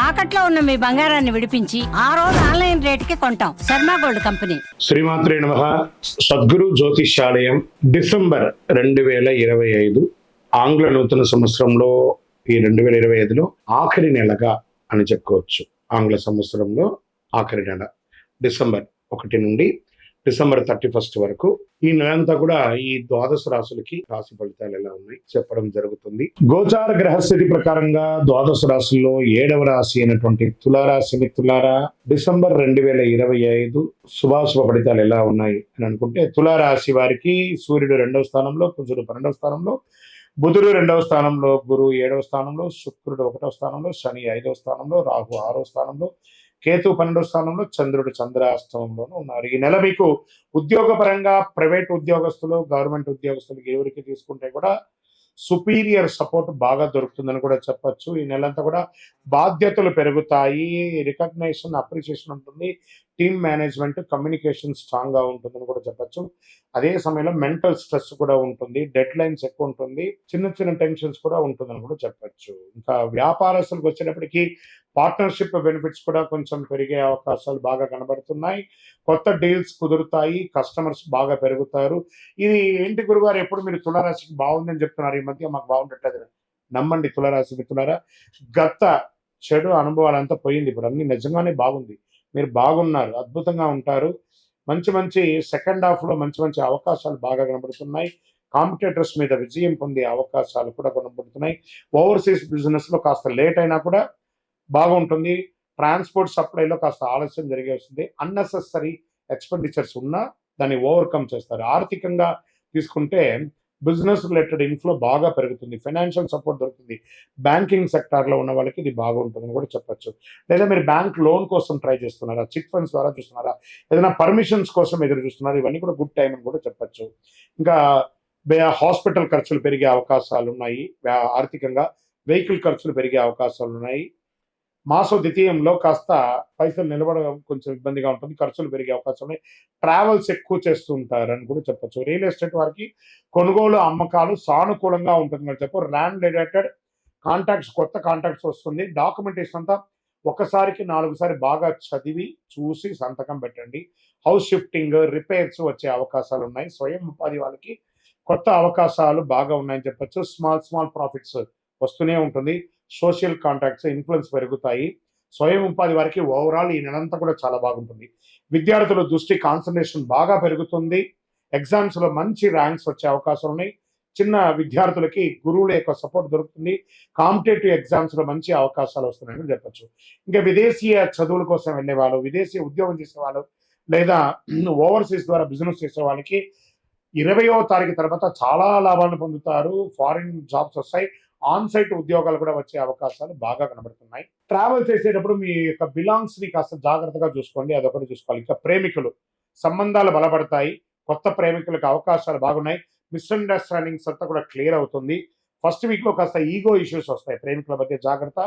తాకట్లో ఉన్న మీ బంగారాన్ని విడిపించి ఆ రోజు ఆన్లైన్ రేటుకి కొంటాం. Sharma gold company. శ్రీమాత్రే నమః. సద్గురు జ్యోతిష్యాలయం డిసెంబర్ 2025 ఆంగ్ల నూతన సంవత్సరంలో ఈ 2025లో ఆఖరి నెలగా అని చెప్పుకోవచ్చు. ఆంగ్ల సంవత్సరంలో ఆఖరి నెల డిసెంబర్ 1 నుండి డిసెంబర్ 31 వరకు ఈ నెలంతా కూడా ఈ ద్వాదశ రాశులకి రాశి ఫలితాలు ఎలా ఉన్నాయి చెప్పడం జరుగుతుంది. గోచార గ్రహస్థితి ప్రకారంగా ద్వాదశ రాశుల్లో 7వ రాశి అయినటువంటి తులారాశి మిత్రులారా, డిసెంబర్ 2025 శుభాశుభ ఫలితాలు ఎలా ఉన్నాయి అని అనుకుంటే, తులారాశి వారికి సూర్యుడు 2వ స్థానంలో, కుజుడు 12వ స్థానంలో, బుధుడు 2వ స్థానంలో, గురువు 7వ స్థానంలో, శుక్రుడు 1వ స్థానంలో, శని 5వ స్థానంలో, రాహు 6వ స్థానంలో, కేతు 12వ స్థానంలో, చంద్రుడు చంద్రాష్టమంలోనూ ఉన్నారు. ఈ నెల మీకు ఉద్యోగపరంగా ప్రైవేట్ ఉద్యోగస్తులు, గవర్నమెంట్ ఉద్యోగస్తులు ఎవరికి తీసుకుంటే కూడా సుపీరియర్ సపోర్ట్ బాగా దొరుకుతుందని కూడా చెప్పచ్చు. ఈ నెలంతా కూడా బాధ్యతలు పెరుగుతాయి, రికగ్నైజేషన్, అప్రిషియేషన్ ఉంటుంది, టీమ్ మేనేజ్మెంట్, కమ్యూనికేషన్ స్ట్రాంగ్ గా ఉంటుందని కూడా చెప్పచ్చు. అదే సమయంలో మెంటల్ స్ట్రెస్ కూడా ఉంటుంది, డెడ్ లైన్స్ ఎక్కువ ఉంటుంది, చిన్న చిన్న టెన్షన్స్ కూడా ఉంటుందని కూడా చెప్పచ్చు. ఇంకా వ్యాపారస్తులకు వచ్చేటప్పటికి పార్ట్నర్షిప్ బెనిఫిట్స్ కూడా కొంచెం పెరిగే అవకాశాలు బాగా కనబడుతున్నాయి. కొత్త డీల్స్ కుదురుతాయి, కస్టమర్స్ బాగా పెరుగుతారు. ఇది ఏంటి గురుగారు, ఎప్పుడు మీరు తులారాశికి బాగుందని చెప్తున్నారు, ఈ మధ్య మాకు బాగుండట్లేదు. నమ్మండి తులారాశి మిత్రులారా, గత చెడు అనుభవాలంతా పోయింది. ఇప్పుడు అన్ని నిజంగానే బాగుంది. మీరు బాగున్నారు, అద్భుతంగా ఉంటారు. మంచి మంచి సెకండ్ హాఫ్ లో మంచి మంచి అవకాశాలు బాగా కనబడుతున్నాయి. కాంపిటేటర్స్ మీద విజయం పొందే అవకాశాలు కూడా కనబడుతున్నాయి. ఓవర్సీస్ బిజినెస్ లో కాస్త లేట్ అయినా కూడా బాగుంటుంది. ట్రాన్స్పోర్ట్ సప్లైలో కాస్త ఆలస్యం జరిగే వస్తుంది. అన్నెసెసరీ ఎక్స్పెండిచర్స్ ఉన్నా దాన్ని ఓవర్కమ్ చేస్తారు. ఆర్థికంగా తీసుకుంటే బిజినెస్ రిలేటెడ్ ఇన్ఫ్లో బాగా పెరుగుతుంది, ఫైనాన్షియల్ సపోర్ట్ దొరుకుతుంది. బ్యాంకింగ్ సెక్టార్లో ఉన్న వాళ్ళకి ఇది బాగుంటుందని కూడా చెప్పచ్చు. లేదా మీరు బ్యాంక్ లోన్ కోసం ట్రై చేస్తున్నారా, చిట్ ఫండ్స్ ద్వారా చూస్తున్నారా, ఏదైనా పర్మిషన్స్ కోసం ఎదురు చూస్తున్నారా, ఇవన్నీ కూడా గుడ్ టైం అని కూడా చెప్పచ్చు. ఇంకా హాస్పిటల్ ఖర్చులు పెరిగే అవకాశాలు ఉన్నాయి. ఆర్థికంగా వెహికల్ ఖర్చులు పెరిగే అవకాశాలు ఉన్నాయి. మాసో ద్వితీయంలో కాస్త పైసలు నిలబడడం కొంచెం ఇబ్బందిగా ఉంటుంది, ఖర్చులు పెరిగే అవకాశం ఉన్నాయి. ట్రావెల్స్ ఎక్కువ చేస్తూ ఉంటారని కూడా చెప్పచ్చు. రియల్ ఎస్టేట్ వారికి కొనుగోలు అమ్మకాలు సానుకూలంగా ఉంటుందని చెప్పు. ల్యాండ్ రిలేటెడ్ కాంటాక్ట్స్, కొత్త కాంటాక్ట్స్ వస్తుంది. డాక్యుమెంటేషన్ అంతా ఒకసారికి 4 సారి బాగా చదివి చూసి సంతకం పెట్టండి. హౌస్ షిఫ్టింగ్, రిపేర్స్ వచ్చే అవకాశాలు ఉన్నాయి. స్వయం ఉపాధి వాళ్ళకి కొత్త అవకాశాలు బాగా ఉన్నాయని చెప్పచ్చు. స్మాల్ ప్రాఫిట్స్ వస్తూనే ఉంటుంది. సోషల్ కాంటాక్ట్స్, ఇన్ఫ్లుయెన్స్ పెరుగుతాయి. స్వయం ఉపాధి వారికి ఓవరాల్ ఈ నెలంతా కూడా చాలా బాగుంటుంది. విద్యార్థుల దృష్టి, కాన్సన్ట్రేషన్ బాగా పెరుగుతుంది. ఎగ్జామ్స్ లో మంచి ర్యాంక్స్ వచ్చే అవకాశాలు ఉన్నాయి. చిన్న విద్యార్థులకి గురువుల యొక్క సపోర్ట్ దొరుకుతుంది. కాంపిటేటివ్ ఎగ్జామ్స్ లో మంచి అవకాశాలు వస్తున్నాయని చెప్పచ్చు. ఇంకా విదేశీయ చదువుల కోసం వెళ్ళే వాళ్ళు, విదేశీ ఉద్యోగం చేసే వాళ్ళు, లేదా ఓవర్సీస్ ద్వారా బిజినెస్ చేసే వాళ్ళకి 20వ తారీఖు తర్వాత చాలా లాభాలను పొందుతారు. ఫారిన్ జాబ్స్ వస్తాయి. ఆన్ సైట్ ఉద్యోగాలు కూడా వచ్చే అవకాశాలు బాగా కనబడుతున్నాయి. ట్రావెల్ చేసేటప్పుడు మీ యొక్క బిలాంగ్స్ ని కాస్త జాగ్రత్తగా చూసుకోండి, అదొకటి చూసుకోవాలి. ఇంకా ప్రేమికులు, సంబంధాలు బలపడతాయి. కొత్త ప్రేమికులకు అవకాశాలు బాగున్నాయి. మిస్అండర్స్టాండింగ్స్ అంతా కూడా క్లియర్ అవుతుంది. ఫస్ట్ వీక్ లో కాస్త ఈగో ఇష్యూస్ వస్తాయి, ప్రేమికుల మధ్య జాగ్రత్త.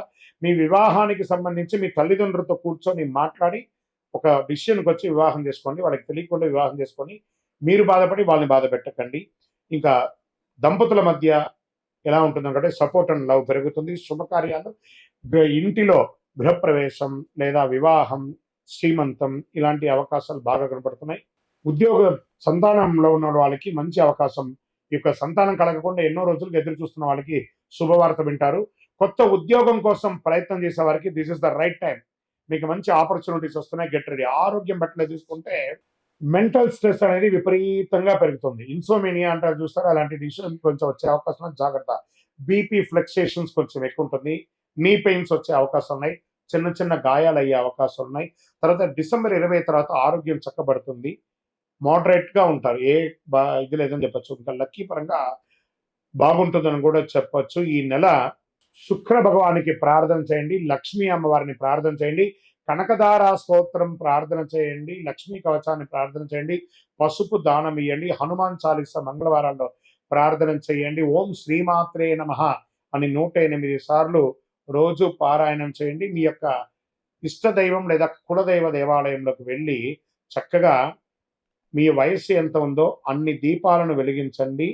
మీ వివాహానికి సంబంధించి మీ తల్లిదండ్రులతో కూర్చొని మాట్లాడి ఒక డిసిషన్కి వచ్చి వివాహం చేసుకోండి. వాళ్ళకి తెలియకుండా వివాహం చేసుకొని మీరు బాధపడి వాళ్ళని బాధ పెట్టకండి. ఇంకా దంపతుల మధ్య ఎలా ఉంటుందంటే సపోర్ట్ అండ్ లవ్ పెరుగుతుంది. శుభకార్యాలు, ఇంటిలో గృహప్రవేశం లేదా వివాహం, శ్రీమంతం ఇలాంటి అవకాశాలు బాగా కనపడుతున్నాయి. ఉద్యోగ సంతానంలో ఉన్న వాళ్ళకి మంచి అవకాశం. ఈ యొక్క సంతానం కలగకుండా ఎన్నో రోజులకు ఎదురు చూస్తున్న వాళ్ళకి శుభవార్త వింటారు. కొత్త ఉద్యోగం కోసం ప్రయత్నం చేసే వారికి this is the right time. మీకు మంచి ఆపర్చునిటీస్ వస్తున్నాయి, గెట్ రెడీ. ఆరోగ్యం పట్ల చూసుకుంటే మెంటల్ స్ట్రెస్ అనేది విపరీతంగా పెరుగుతుంది. ఇన్సోమేనియా అంటారు చూస్తారు, అలాంటి డిసిషన్ కొంచెం వచ్చే అవకాశం, జాగ్రత్త. బీపీ ఫ్లక్చుయేషన్స్ కొంచెం ఎక్కువ ఉంటుంది. నీ పెయిన్స్ వచ్చే అవకాశం ఉన్నాయి. చిన్న చిన్న గాయాలు అయ్యే అవకాశాలు ఉన్నాయి. తర్వాత డిసెంబర్ 20 తర్వాత ఆరోగ్యం చక్కబడుతుంది. మోడరేట్ గా ఉంటారు, ఇది లేదని చెప్పచ్చు. ఇంకా లక్కీ పరంగా బాగుంటుందని కూడా చెప్పచ్చు. ఈ నెల శుక్ర భగవానికి ప్రార్థన చేయండి, లక్ష్మీ అమ్మవారిని ప్రార్థన చేయండి, కనకదార స్తోత్రం ప్రార్థన చేయండి, లక్ష్మీ కవచాన్ని ప్రార్థన చేయండి, పసుపు దానం ఇవ్వండి, హనుమాన్ చాలీస మంగళవారాల్లో ప్రార్థన చేయండి. ఓం శ్రీమాత్రే నమః అని 108 సార్లు రోజు పారాయణం చేయండి. మీ యొక్క ఇష్టదైవం లేదా కులదైవ దేవాలయంలోకి వెళ్ళి చక్కగా మీ వయస్సు ఎంత ఉందో అన్ని దీపాలను వెలిగించండి.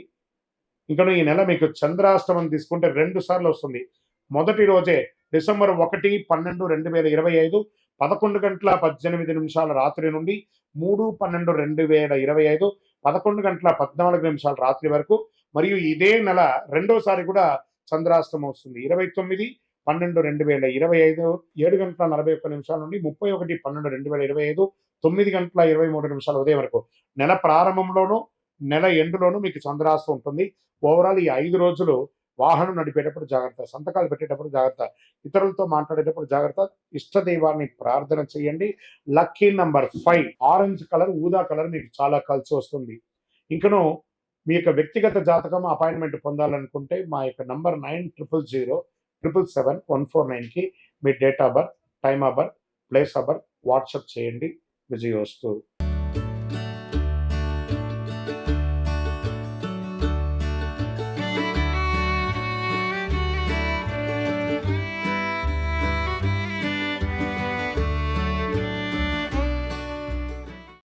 ఇంకా ఈ నెల మీకు చంద్రాష్టమం తీసుకుంటే 2 సార్లు వస్తుంది. మొదటి రోజే డిసెంబర్ 1/12/2025 11:18 రాత్రి నుండి 3/12/2025 11:14 రాత్రి వరకు, మరియు ఇదే నెల రెండోసారి కూడా చంద్రాష్టమం వస్తుంది. 29/12/2025 7:41 నుండి 31/12/2025 9:23 ఉదయం వరకు. నెల ప్రారంభంలోనూ నెల ఎండులోనూ మీకు చంద్రాష్టం ఉంటుంది. ఓవరాల్ ఈ 5 రోజులు వాహనం నడిపేటప్పుడు జాగ్రత్త, సంతకాలు పెట్టేటప్పుడు జాగ్రత్త, ఇతరులతో మాట్లాడేటప్పుడు జాగ్రత్త, ఇష్టదైవాన్ని ప్రార్థన చేయండి. లక్కీ నంబర్ 5 ఆరెంజ్ కలర్, ఊదా కలర్ మీకు చాలా కలిసి వస్తుంది. ఇంకను మీ యొక్క వ్యక్తిగత జాతకం అపాయింట్మెంట్ పొందాలనుకుంటే మా యొక్క నంబర్ 9000777149కి మీ date of birth, time of birth, place of birth WhatsApp చేయండి. విజయోస్తు.